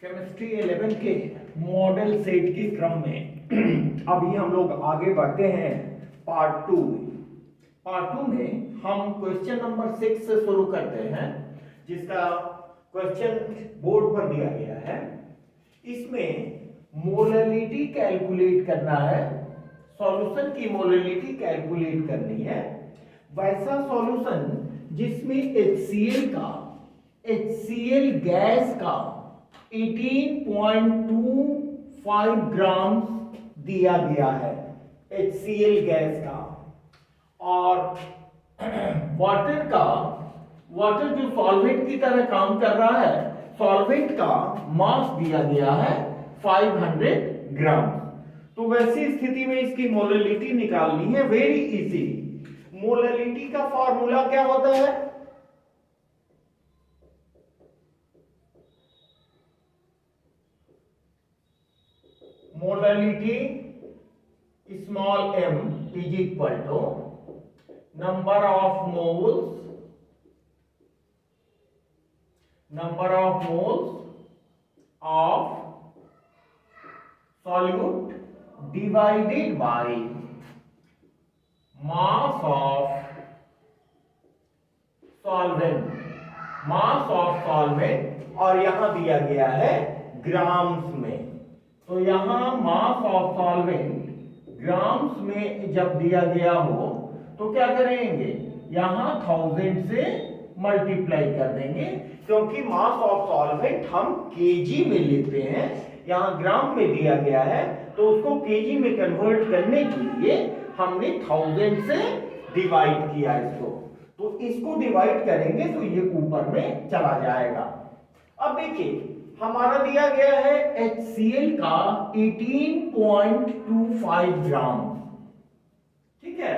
Chemistry 11 के model set के क्रम में अभी हम लोग आगे बढ़ते हैं पार्ट 2 में। पार्ट 2 में हम क्वेश्चन नंबर 6 से शुरू करते हैं, जिसका क्वेश्चन बोर्ड पर दिया गया है। इसमें मोलैलिटी कैलकुलेट करना है, सॉल्यूशन की मोलैलिटी कैलकुलेट करनी है। वैसा सॉल्यूशन जिसमें HCl गैस का 18.25 ग्राम दिया गया है, HCl गैस का। और वाटर जो सॉल्वेंट की तरह काम कर रहा है, सॉल्वेंट का मास दिया गया है 500 ग्राम। तो वैसी स्थिति में इसकी मोलैलिटी निकालनी है, वेरी इजी। मोलैलिटी का फॉर्मूला क्या होता है? Molality small m is equal to number of moles of solute divided by mass of solvent, और यहां दिया गया है ग्राम्स में। तो यहां मास ऑफ सॉल्वेंट ग्राम्स में जब दिया गया हो तो क्या करेंगे, यहां 1000 से मल्टीप्लाई कर देंगे, क्योंकि मास ऑफ सॉल्वेंट हम केजी में लेते हैं। यहां ग्राम में दिया गया है तो उसको केजी में कन्वर्ट करने के लिए हमने 1000 से डिवाइड किया इसको। तो इसको डिवाइड करेंगे तो ये ऊपर में चला जाएगा। अब देखिए, हमारा दिया गया है HCl का 18.25 ग्राम, ठीक है।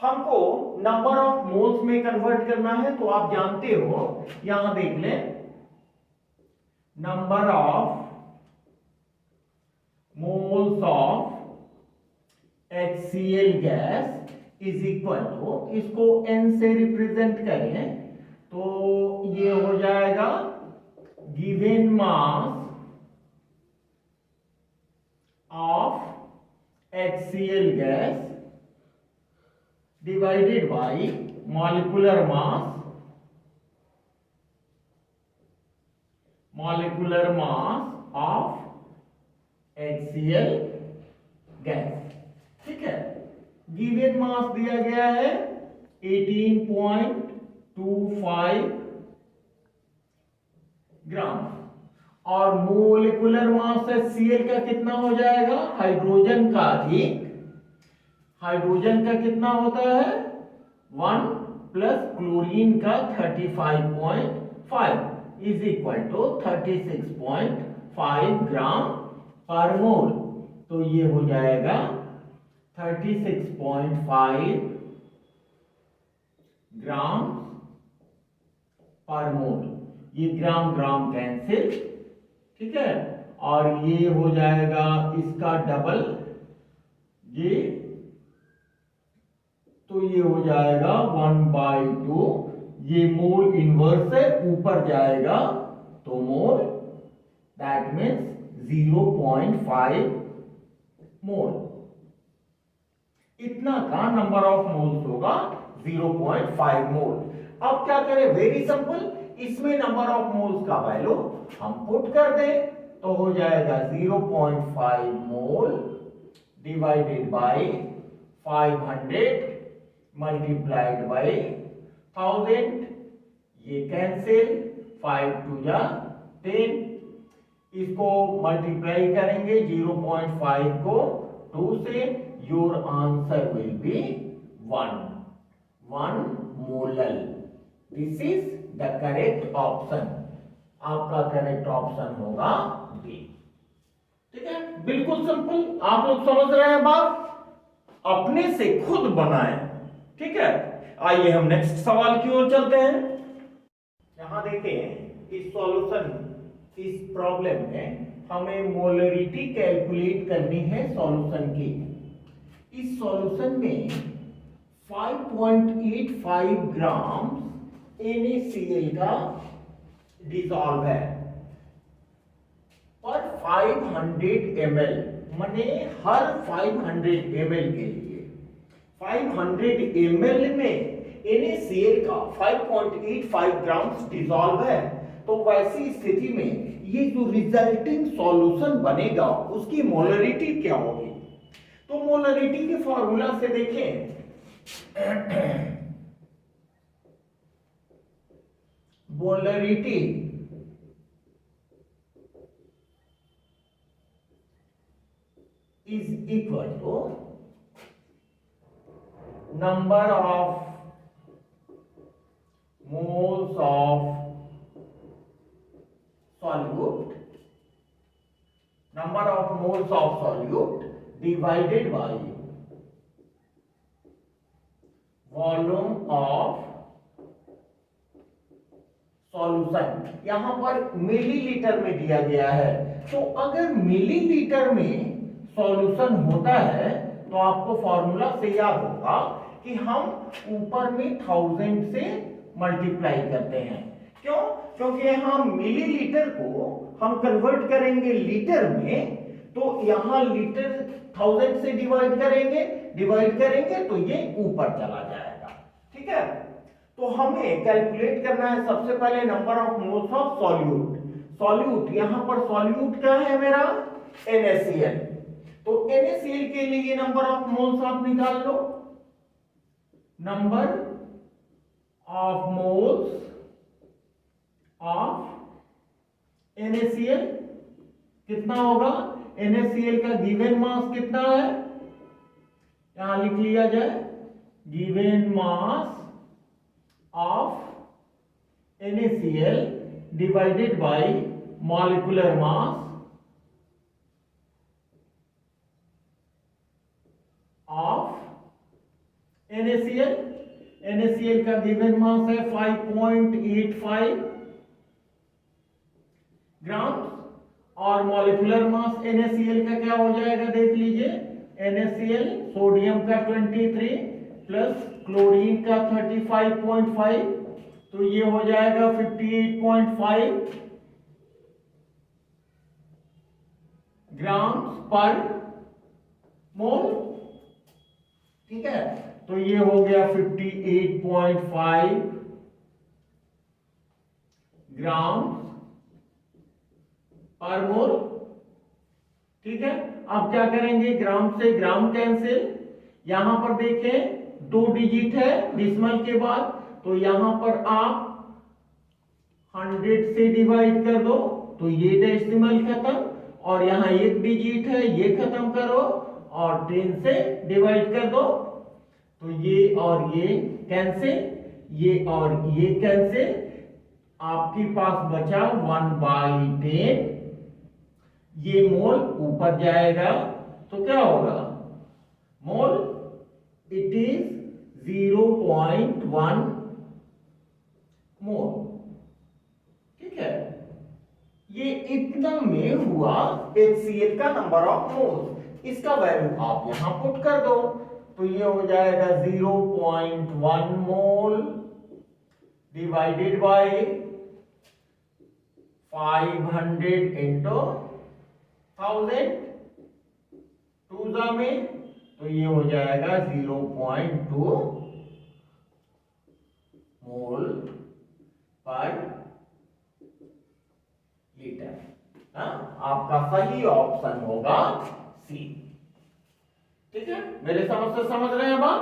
हमको नंबर ऑफ मोल्स में कन्वर्ट करना है, तो आप जानते हो, यहां देख लें, number of moles of HCl gas is equal to, इसको n से रिप्रेजेंट करें तो ये हो जाएगा given mass of HCl gas divided by molecular mass of HCl gas, ठीक है। गिवन मास दिया गया है 18.25 ग्राम, और मोलिकुलर मास HCl का कितना हो जाएगा, हाइड्रोजन का कितना होता है 1 प्लस क्लोरीन का 35.5 इज इक्वल टू 36.5 ग्राम पर मोल। तो ये हो जाएगा 36.5 ग्राम पर मोल। ये ग्राम कैंसिल, ठीक है। और ये हो जाएगा इसका डबल, ये तो ये हो जाएगा 1/2। ये मोल इनवर्स है, ऊपर जाएगा तो मोल, दैट मीन्स 0.5 मोल। इतना का नंबर ऑफ मोल्स होगा 0.5 मोल। अब क्या करें, वेरी सिंपल, इसमें नंबर ऑफ मोल्स का वैल्यू हम पुट कर दें तो हो जाएगा 0.5 मोल डिवाइडेड बाय 500 मल्टीप्लाइड बाय 1000। ये कैंसिल, 5 2 जा 10, इसको मल्टीप्लाई करेंगे 0.5 को 2 से, your answer will be 1 molal. This is the correct option. आपका करेक्ट ऑप्शन होगा बी, ठीक है। बिल्कुल सिंपल, आप लोग समझ रहे हैं बात, अपने से खुद बनाएं, ठीक है। आइए हम नेक्स्ट सवाल की ओर चलते हैं। यहां देखें, इस सॉल्यूशन, इस प्रॉब्लम में हमें मोलैलिटी कैलकुलेट करनी है सॉल्यूशन की। इस सॉल्यूशन में 5.85 ग्राम NaCl का डिसॉल्व है। 500 ml, माने हर 500 ml के लिए 500 ml में NaCl का 5.85 ग्राम डिसॉल्व है। तो वैसी स्थिति में ये जो रिजल्टिंग सॉल्यूशन बनेगा उसकी मोलरिटी क्या होगी? तो मोलरिटी के फॉर्मूला से देखें, molarity is equal to number of moles of solute, number of moles of solute divided by volume of solution. यहां पर मिलीलीटर में दिया गया है, तो अगर मिलीलीटर में सॉल्यूशन होता है तो आपको फॉर्मूला से याद होगा कि हम ऊपर में 1000 से मल्टीप्लाई करते हैं। क्यों? क्योंकि यहां मिलीलीटर को हम कन्वर्ट करेंगे लीटर में, तो यहां लीटर 1000 से डिवाइड करेंगे तो ये ऊपर चला जाएगा। ठीक है, तो हमें कैलकुलेट करना है सबसे पहले number of moles of solute. यहां पर सॉल्यूट क्या है मेरा? NaCl। तो NaCl के लिए नंबर ऑफ मोल्स आप निकाल लो, number of moles of NaCl कितना होगा? NaCl का गिवन मास कितना है? यहां लिख लिया जाए, given mass of NaCl divided by molecular mass of NaCl। NaCl का गिवन मास है 5.85 ग्राम और मॉलिक्यूलर मास NaCl का क्या हो जाएगा देख लीजिए, NaCl सोडियम का 23 प्लस क्लोरीन का 35.5, तो ये हो जाएगा 58.5 ग्राम पर मोल। ठीक है, तो ये हो गया 58.5 ग्राम पर मोल। ठीक है, अब क्या करेंगे, ग्राम से ग्राम कैंसिल। यहां पर देखें 2 डिजिट है डिसिमल के बाद, तो यहां पर आप 100 से डिवाइड कर दो तो ये डेसिमल खत्म, और यहां 1 डिजिट है ये खत्म करो और 10 से डिवाइड कर दो तो ये और ये कैंसिल, ये और ये कैंसिल, आपके पास बचा 1/10। ये मोल ऊपर जाएगा तो क्या होगा? मोल इट इज 0.1 मोल। ठीक है, ये इतना में हुआ HCl का नंबर ऑफ मोल्स। इसका वैल्यू आप यहां पुट कर दो तो ये हो जाएगा 0.1 मोल डिवाइडेड बाय 500 इंटू 1000 टूजा में, तो ये हो जाएगा 0.2 मोल पर लीटर। आपका सही ऑप्शन होगा सी। ठीक है, मेरे समझ से समझ रहे हैं बात?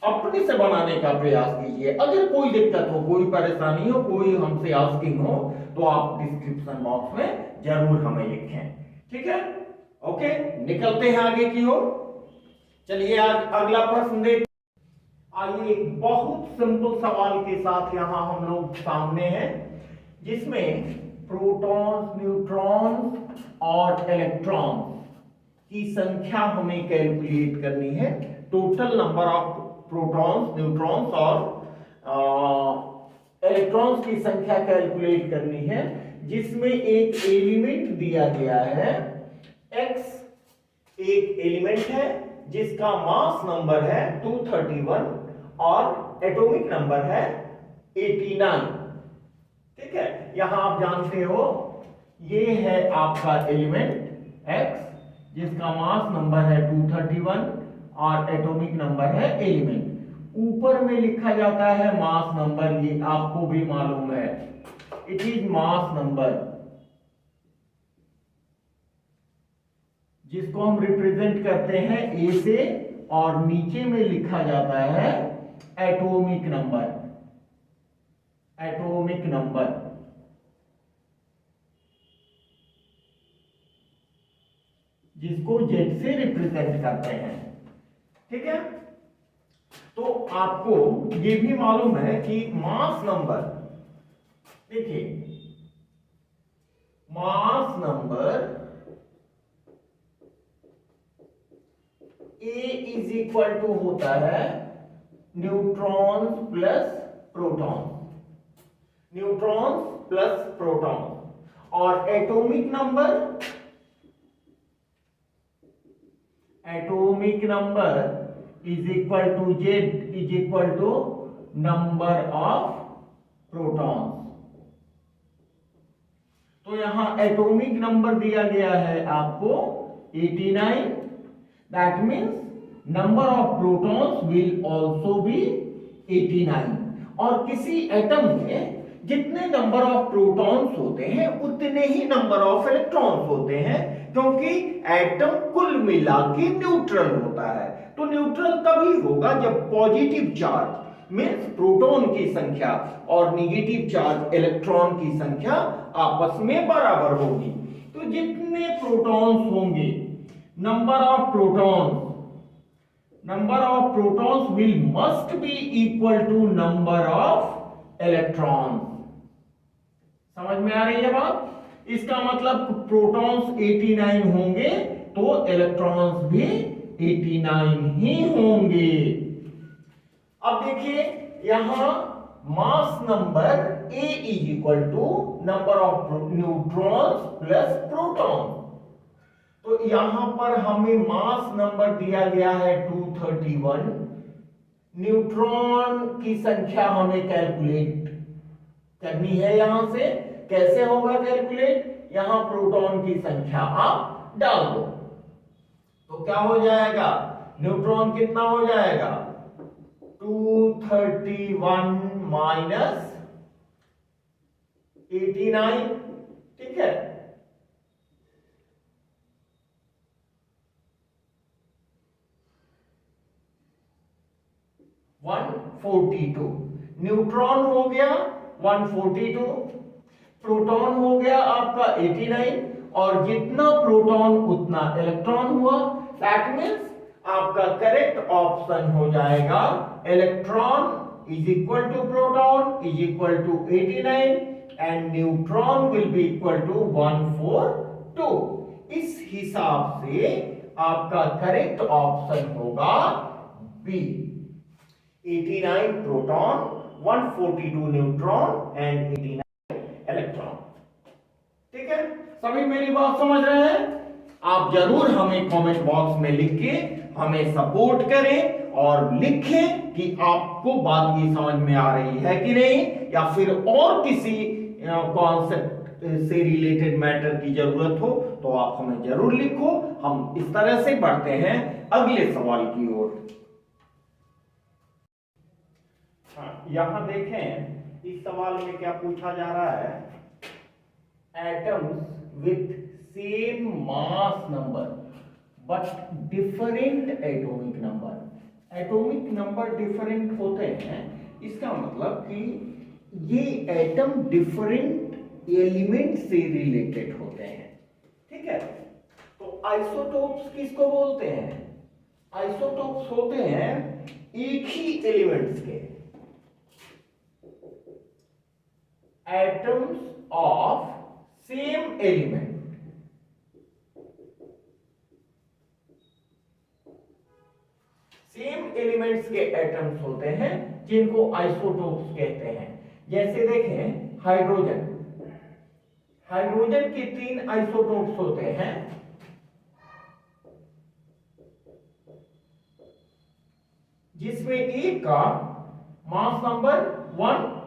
अपने से बनाने का प्रयास कीजिए। अगर कोई दिक्कत हो, कोई परेशानी हो, कोई हमसे आस्किंग हो तो आप डिस्क्रिप्शन बॉक्स में जरूर हमें लिखें। ठीक है, ओके, निकलते हैं आगे की ओर। चलिए आज अगला प्रश्न देख। आइए एक बहुत सिंपल सवाल के साथ यहां हम लोग सामने हैं, जिसमें प्रोटॉन्स, न्यूट्रॉन्स और इलेक्ट्रॉन्स की संख्या हमें कैलकुलेट करनी है। Total number of protons, neutrons और इलेक्ट्रॉन्स की संख्या कैलकुलेट करनी है, जिसमें एक एलिमेंट दिया गया है x। एक एलिमेंट है जिसका मास नंबर है 231 और एटॉमिक नंबर है 89। ठीक है, यहां आप जानते हो ये है आपका एलिमेंट X जिसका मास नंबर है 231 और एटॉमिक नंबर है एलिमेंट। ऊपर में लिखा जाता है मास नंबर, ये आपको भी मालूम है, इट इज मास नंबर, जिसको हम रिप्रेजेंट करते हैं ए से, और नीचे में लिखा जाता है एटॉमिक नंबर, एटॉमिक नंबर, जिसको जेड से रिप्रेजेंट करते हैं। ठीक है, तो आपको ये भी मालूम है कि मास नंबर, देखिए mass number A is equal to होता है neutrons plus protons, neutrons plus protons, और atomic number, atomic number is equal to Z is equal to number of protons. तो यहां एटॉमिक नंबर दिया गया है आपको 89, that means number of protons will also be 89, और किसी एटम में जितने नंबर ऑफ प्रोटॉन्स होते हैं उतने ही नंबर ऑफ इलेक्ट्रॉन्स होते हैं, क्योंकि एटम कुल मिला के न्यूट्रल होता है। तो न्यूट्रल तभी होगा जब पॉजिटिव चार्ज मीन्स प्रोटॉन की संख्या और निगेटिव चार्ज इलेक्ट्रॉन की संख्या आपस में बराबर होगी। तो जितने प्रोटॉन्स होंगे, number of protons, number of protons will must be equal to number of electrons। समझ में आ रही है बात? इसका मतलब प्रोटॉन्स 89 होंगे तो इलेक्ट्रॉन्स भी 89 ही होंगे। अब देखिए यहां mass number A is equal to number of neutrons plus protons. तो यहां पर हमें मास नंबर दिया गया है 231, न्यूट्रॉन की संख्या हमें कैलकुलेट करनी है। यहां से कैसे होगा कैलकुलेट? यहां प्रोटॉन की संख्या आप डाल दो, तो क्या हो जाएगा, न्यूट्रॉन कितना हो जाएगा 231 माइनस 89, ठीक है, 142। न्यूट्रॉन हो गया 142, प्रोटॉन हो गया आपका 89, और जितना प्रोटॉन उतना इलेक्ट्रॉन हुआ। दैट मीन्स आपका करेक्ट ऑप्शन हो जाएगा electron is equal to proton is equal to 89 and neutron will be equal to 142। इस हिसाब से आपका करेक्ट ऑप्शन होगा B, 89 proton, 142 neutron and 89 electron. ठीक है, सभी मेरी बात समझ रहे हैं? आप जरूर हमें कमेंट बॉक्स में लिख के हमें सपोर्ट करें और लिखें कि आपको बात ये समझ में आ रही है कि नहीं, या फिर और किसी कॉन्सेप्ट से रिलेटेड मैटर की जरूरत हो तो आप हमें जरूर लिखो। हम इस तरह से बढ़ते हैं अगले सवाल की ओर। यहां देखें इस सवाल में क्या पूछा जा रहा है, atoms with same mass number but different atomic number. Atomic number different होते हैं, इसका मतलब कि ये एटम डिफरेंट एलिमेंट से रिलेटेड होते हैं। ठीक है, तो आइसोटोप्स किसको बोलते हैं? आइसोटोप्स होते हैं एक ही एलिमेंट्स के, atoms of same element, same elements के एटम्स होते हैं जिनको आइसोटोप्स कहते हैं। जैसे देखें हाइड्रोजन, हाइड्रोजन के 3 आइसोटोप्स होते हैं, जिसमें एक का मास नंबर 1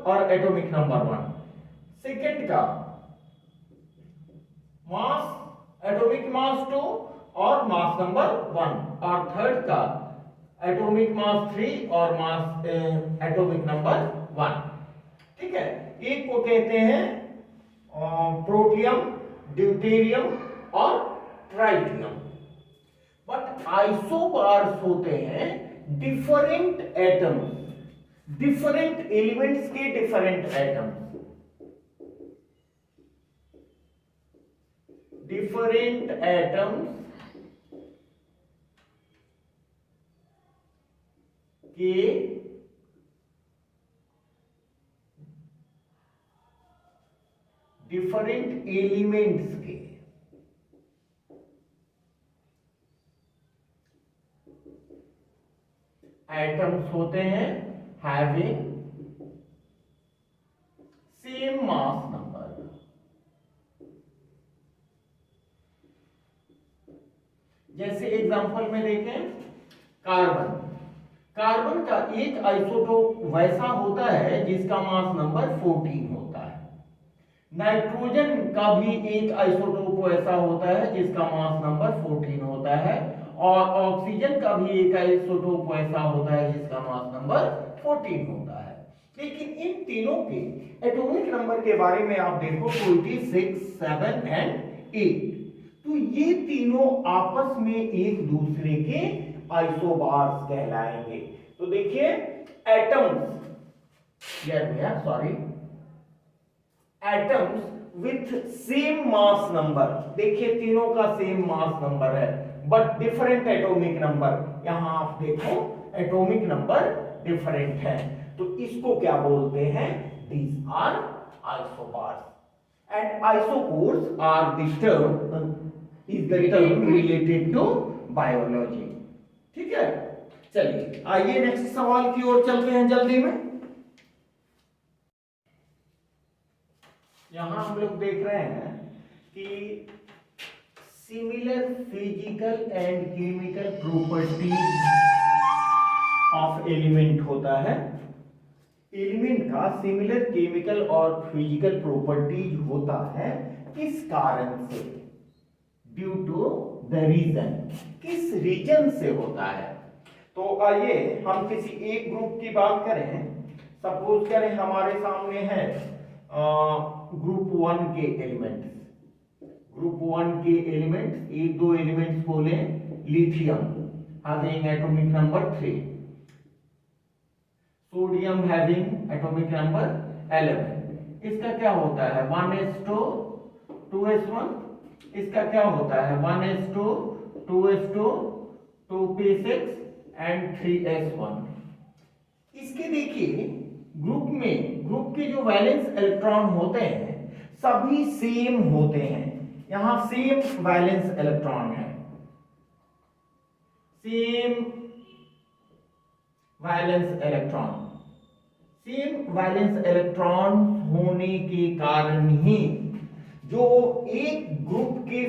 और एटॉमिक नंबर 1, सेकंड का मास एटॉमिक मास 2 और मास नंबर 1, और थर्ड का एटॉमिक मास 3 और मास एटॉमिक नंबर 1। ठीक है, एक को कहते हैं प्रोटियम, ड्यूटेरियम और ट्राइटियम। बट आइसोबार्स होते हैं डिफरेंट एटम्स, डिफरेंट एलिमेंट्स के डिफरेंट एटम्स, डिफरेंट एटम्स के डिफरेंट एलिमेंट्स के एटम्स होते हैं हैविंग सेम मास नंबर। जैसे एग्जांपल में देखें, कार्बन, कार्बन का एक आइसोटोप वैसा होता है जिसका मास नंबर 14 होता है। नाइट्रोजन का भी एक आइसोटोप वैसा होता है जिसका मास नंबर 14 होता है, और ऑक्सीजन का भी एक आइसोटोप वैसा होता है जिसका मास नंबर 14 होता है। लेकिन इन तीनों के एटॉमिक नंबर के बारे में आप देखो तो इट इज 6, 7 एंड 8। तो ये तीनों आपस में एक दूसरे के आइसोबार्स कहलाएंगे। तो देखिए atoms, sorry, atoms with same mass number, देखिए तीनों का सेम मास नंबर है बट डिफरेंट एटॉमिक नंबर। यहां आप देखो एटॉमिक नंबर डिफरेंट है, तो इसको क्या बोलते हैं? These are isobars. And isochores are the term is the term related to biology. ठीक है, चलिए आइए नेक्स्ट सवाल की ओर चलते हैं जल्दी में। यहां हम लोग देख रहे हैं कि similar physical and chemical properties of element होता है। एलिमेंट का सिमिलर केमिकल और फिजिकल प्रॉपर्टीज होता है किस कारण से? ड्यू टू द रीजन, किस रीजन से होता है? तो आइए हम किसी एक ग्रुप की बात करें। सपोज करें हमारे सामने है ग्रुप 1 के एलिमेंट्स, ग्रुप 1 के एलिमेंट्स, एक दो एलिमेंट्स को लें, lithium having atomic number 3, sodium having atomic number 11। इसका क्या होता है? 1s2 2s1। इसका क्या होता है? 1s2 2s2 2p6 and 3s1। इसके देखिए ग्रुप में, ग्रुप के जो वैलेंस इलेक्ट्रॉन होते हैं सभी सेम होते हैं। यहां सेम वैलेंस इलेक्ट्रॉन है, same valence electron, same valence electron होने के कारण ही जो एक ग्रुप के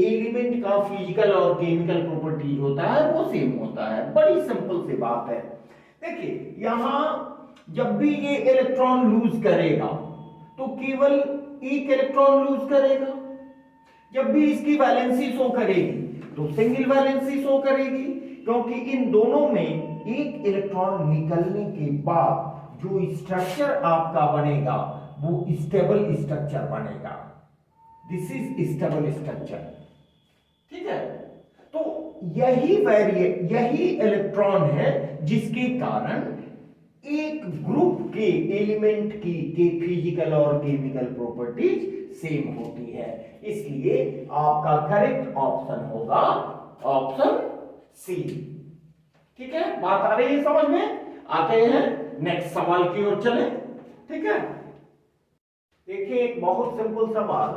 एलिमेंट का फिजिकल और केमिकल प्रॉपर्टी होता है वो सेम होता है। बड़ी सिंपल सी बात है। देखिए यहां जब भी ये इलेक्ट्रॉन लूज करेगा तो केवल एक इलेक्ट्रॉन लूज करेगा, जब भी इसकी वैलेंसी शो करेगी तो सिंगल वैलेंसी शो करेगी, क्योंकि इन दोनों में एक इलेक्ट्रॉन निकलने के बाद जो स्ट्रक्चर आपका बनेगा वो स्टेबल स्ट्रक्चर बनेगा। This is stable structure. ठीक है, तो यही इलेक्ट्रॉन है जिसके कारण एक ग्रुप के एलिमेंट की फिजिकल और केमिकल प्रॉपर्टीज सेम होती है। इसलिए आपका करेक्ट ऑप्शन होगा ऑप्शन सी। ठीक है, बात आ रही है समझ में? आते हैं नेक्स्ट सवाल की ओर चलें। ठीक है, देखिए एक बहुत सिंपल सवाल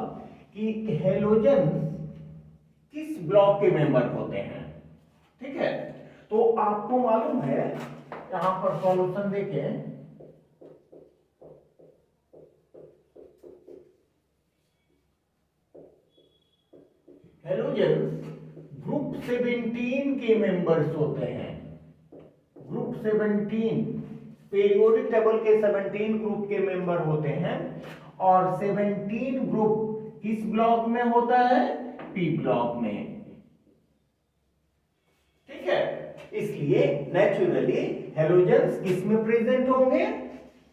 कि हेलोजन किस ब्लॉक के मेंबर होते हैं। ठीक है, तो आपको मालूम है, यहां पर सॉल्यूशन देखें, हेलोजन ग्रुप 17 के मेंबर्स होते हैं। ग्रुप 17 पीरियोडिक टेबल के 17 ग्रुप के मेंबर होते हैं, और 17 ग्रुप किस ब्लॉक में होता है? पी ब्लॉक में। ठीक है, इसलिए नेचुरली हैलोजेंस किस में प्रेजेंट होंगे?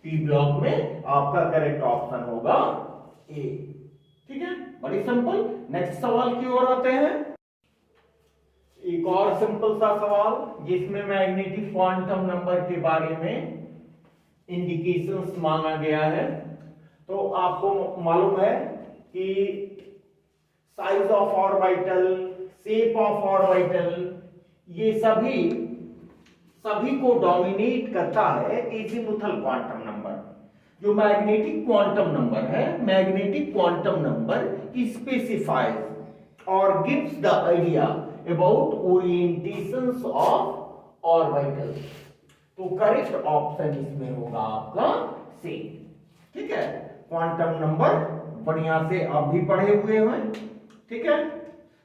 पी ब्लॉक में। आपका करेक्ट ऑप्शन होगा ए। ठीक है, बड़ी सिंपल। नेक्स्ट सवाल की ओर आते हैं। एक और सिंपल सा सवाल जिसमें मैग्नेटिक क्वांटम नंबर के बारे में इंडिकेशंस मांगा गया है। तो आपको मालूम है कि size of orbital, shape of orbital, ये सभी को डोमिनेट करता है एजीमुथल क्वांटम नंबर। जो मैग्नेटिक क्वांटम नंबर है, मैग्नेटिक क्वांटम नंबर स्पेसिफाइज और gives the idea about orientations of orbital. तो करेक्ट ऑप्शन इसमें होगा आपका सी। ठीक है, क्वांटम नंबर बढ़िया से आप भी पढ़े हुए हैं। ठीक है,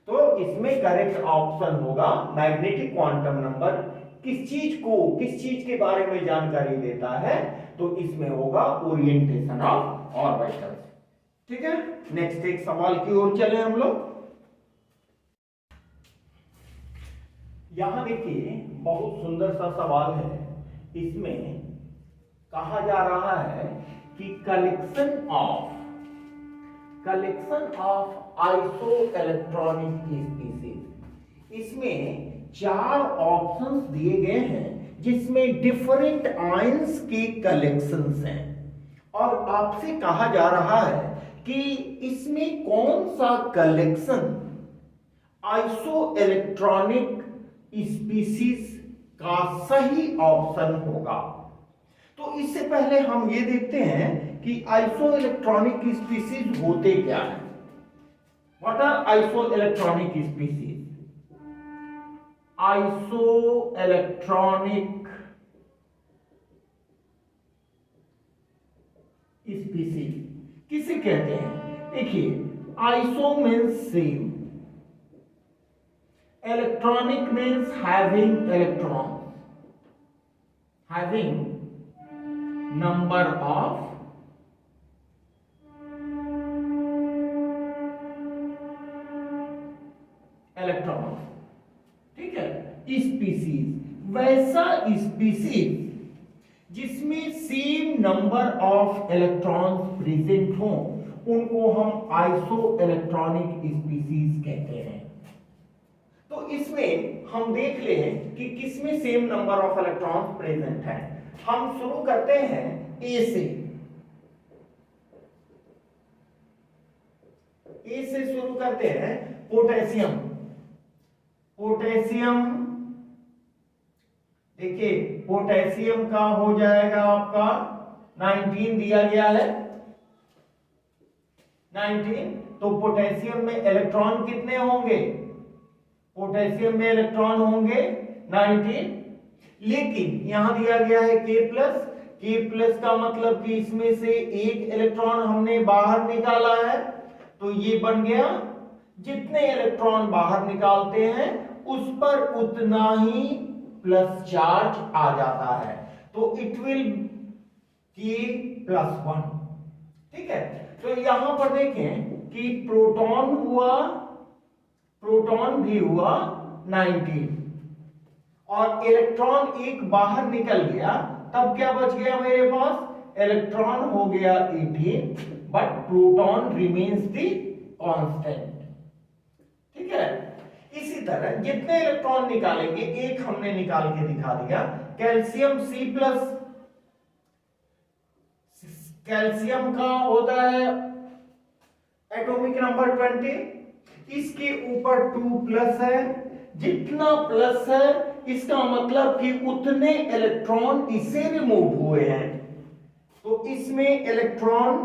तो इसमें करेक्ट ऑप्शन होगा मैग्नेटिक क्वांटम नंबर किस चीज के बारे में जानकारी देता है? तो इसमें होगा ओरिएंटेशन ऑफ ऑर्बिटल्स। ठीक है, नेक्स्ट एक सवाल की ओर चले हम लोग। यहां देखिए बहुत सुंदर सा सवाल है। इसमें कहा जा रहा है कि collection of iso electronic species. इसमें 4 ऑप्शंस दिए गए हैं जिसमें डिफरेंट आयंस के कलेक्शंस हैं और आपसे कहा जा रहा है कि इसमें कौन सा कलेक्शन आइसो इलेक्ट्रॉनिक स्पीसीज का सही ऑप्शन होगा। तो इससे पहले हम ये देखते हैं कि आइसो इलेक्ट्रॉनिक स्पीसीज होते क्या है। What are iso electronic species? Iso electronic species किसे कहते हैं? देखिए, iso means same, electronic means having electron, having number of electron. ठीक है, स्पीसीज वैसा स्पीसीज जिसमें same number of electrons present हो उनको हम आइसो इलेक्ट्रॉनिक स्पीसीज कहते हैं। तो इसमें हम देख लें कि किसमें same number of electrons present है। हम शुरू करते हैं ए से। ए से शुरू करते हैं। पोटेशियम, देखिए पोटेशियम का हो जाएगा आपका 19 दिया गया है 19। तो पोटेशियम में इलेक्ट्रॉन कितने होंगे? पोटेशियम में इलेक्ट्रॉन होंगे 19, लेकिन यहां दिया गया है K+ का मतलब कि इसमें से एक इलेक्ट्रॉन हमने बाहर निकाला है। तो ये बन गया, जितने इलेक्ट्रॉन बाहर निकालते हैं उस पर उतना ही प्लस चार्ज आ जाता है। तो इट विल K+1। ठीक है, तो यहां पर देखें कि प्रोटॉन भी हुआ 19 और इलेक्ट्रॉन एक बाहर निकल गया। तब क्या बच गया मेरे पास? इलेक्ट्रॉन हो गया 18 but proton remains the constant. ठीक है, इसी तरह जितने इलेक्ट्रॉन निकालेंगे, एक हमने निकाल के दिखा दिया। कैल्शियम C+, कैल्शियम का होता है एटॉमिक नंबर 20, इसके ऊपर 2+ है। जितना प्लस है इसका मतलब कि उतने इलेक्ट्रॉन इससे रिमूव हुए हैं। तो इसमें इलेक्ट्रॉन,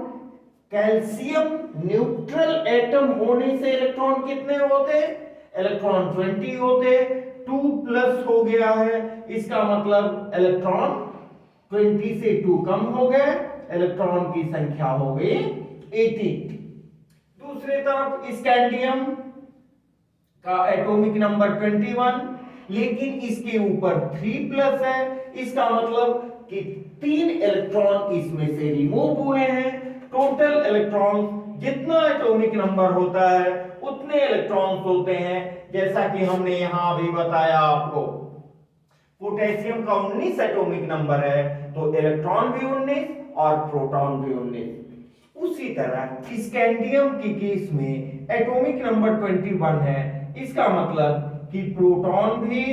कैल्शियम न्यूट्रल एटम होने से इलेक्ट्रॉन कितने होते? इलेक्ट्रॉन 20 होते। 2+ हो गया है, इसका मतलब इलेक्ट्रॉन 20 से 2 कम हो गए, इलेक्ट्रॉन की संख्या हो गई 80। दूसरी तरफ स्कैंडियम का एटॉमिक नंबर 21, लेकिन इसके ऊपर 3+ है। इसका मतलब कि 3 इलेक्ट्रॉन इसमें से रिमूव हुए हैं। टोटल इलेक्ट्रॉन्स, जितना एटॉमिक नंबर होता है उतने इलेक्ट्रॉन्स होते हैं। जैसा कि हमने यहां अभी बताया आपको, पोटेशियम का 19 एटॉमिक नंबर है, तो इलेक्ट्रॉन भी 19 और प्रोटॉन भी 19। उसी तरह स्कैंडियम की केस में एटॉमिक नंबर 21 है, इसका मतलब कि प्रोटॉन भी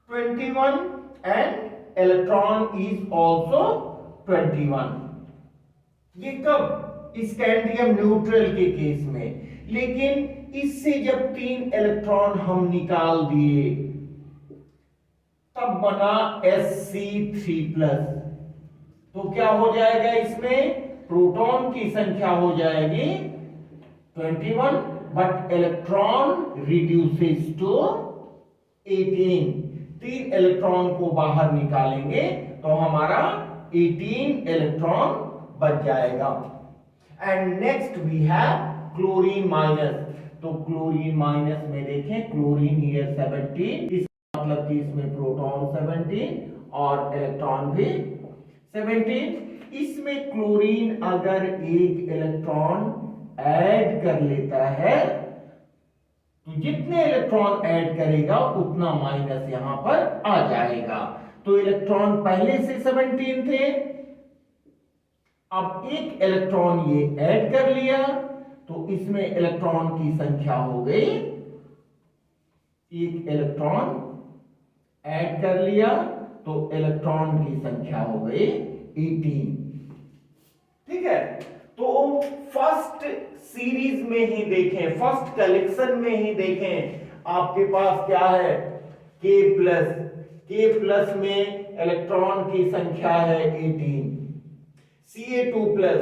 21 एंड इलेक्ट्रॉन इज आल्सो 21। ये कब? स्कैंडियम न्यूट्रल के केस में। लेकिन इससे जब 3 इलेक्ट्रॉन हम निकाल दिए तब बना Sc3+। तो क्या हो जाएगा? इसमें प्रोटॉन की संख्या हो जाएगी 21 but electron reduces to 18। 3 electron को बाहर निकालेंगे तो हमारा 18 इलेक्ट्रॉन बच जाएगा। And next we have chlorine minus. तो क्लोरीन माइनस में देखें, क्लोरीन हियर 17, इस मतलब कि इसमें प्रोटॉन 17 और इलेक्ट्रॉन भी 17। इसमें क्लोरीन अगर एक इलेक्ट्रॉन ऐड कर लेता है तो जितने इलेक्ट्रॉन ऐड करेगा उतना माइनस यहां पर आ जाएगा। तो इलेक्ट्रॉन पहले से 17 थे, अब एक इलेक्ट्रॉन ये ऐड कर लिया तो इसमें इलेक्ट्रॉन की संख्या हो गई, एक इलेक्ट्रॉन ऐड कर लिया तो इलेक्ट्रॉन की संख्या हो गई 18। ठीक है, तो फर्स्ट सीरीज में ही देखें, फर्स्ट कलेक्शन में ही देखें, आपके पास क्या है? K प्लस में इलेक्ट्रॉन की संख्या है 18, Ca2+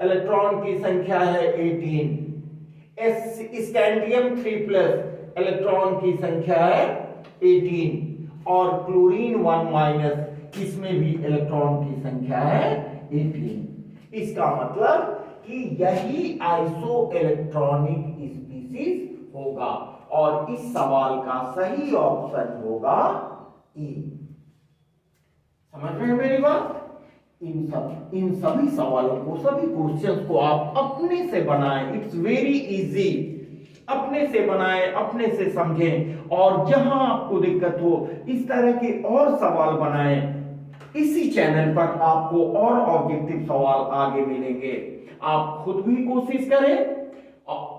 इलेक्ट्रॉन की संख्या है 18, स्कैंडियम 3+ इलेक्ट्रॉन की संख्या है 18 और क्लोरीन 1- इसमें भी इलेक्ट्रॉन की संख्या है 18। इसका मतलब कि यही आइसो इलेक्ट्रॉनिक स्पीशीज होगा और इस सवाल का सही ऑप्शन होगा ई। समझ रहे हैं मेरी बात? इन सभी सवालों को, सभी क्वेश्चंस को आप अपने से बनाएं। It's very easy. अपने से बनाएं, अपने से समझें और जहां आपको दिक्कत हो इस तरह के और सवाल बनाएं। इसी चैनल पर आपको और ऑब्जेक्टिव सवाल आगे मिलेंगे। आप खुद भी कोशिश करें,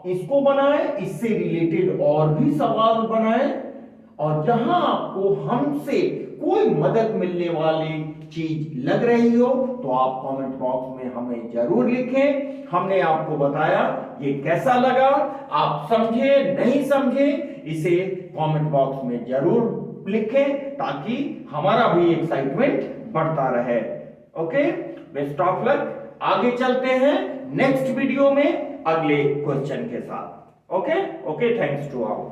इसको बनाएं, इससे रिलेटेड और भी सवाल बनाएं और जहां आपको हमसे कोई मदद मिलने वाली चीज लग रही हो तो आप कमेंट बॉक्स में हमें जरूर लिखें। हमने आपको बताया ये कैसा लगा, आप समझे नहीं समझे, इसे कमेंट बॉक्स में जरूर लिखें ताकि हमारा भी एक्साइटमेंट बढ़ता रहे। Okay, best of luck. आगे चलते हैं नेक्स्ट वीडियो में अगले क्वेश्चन के साथ। Okay, thanks to all.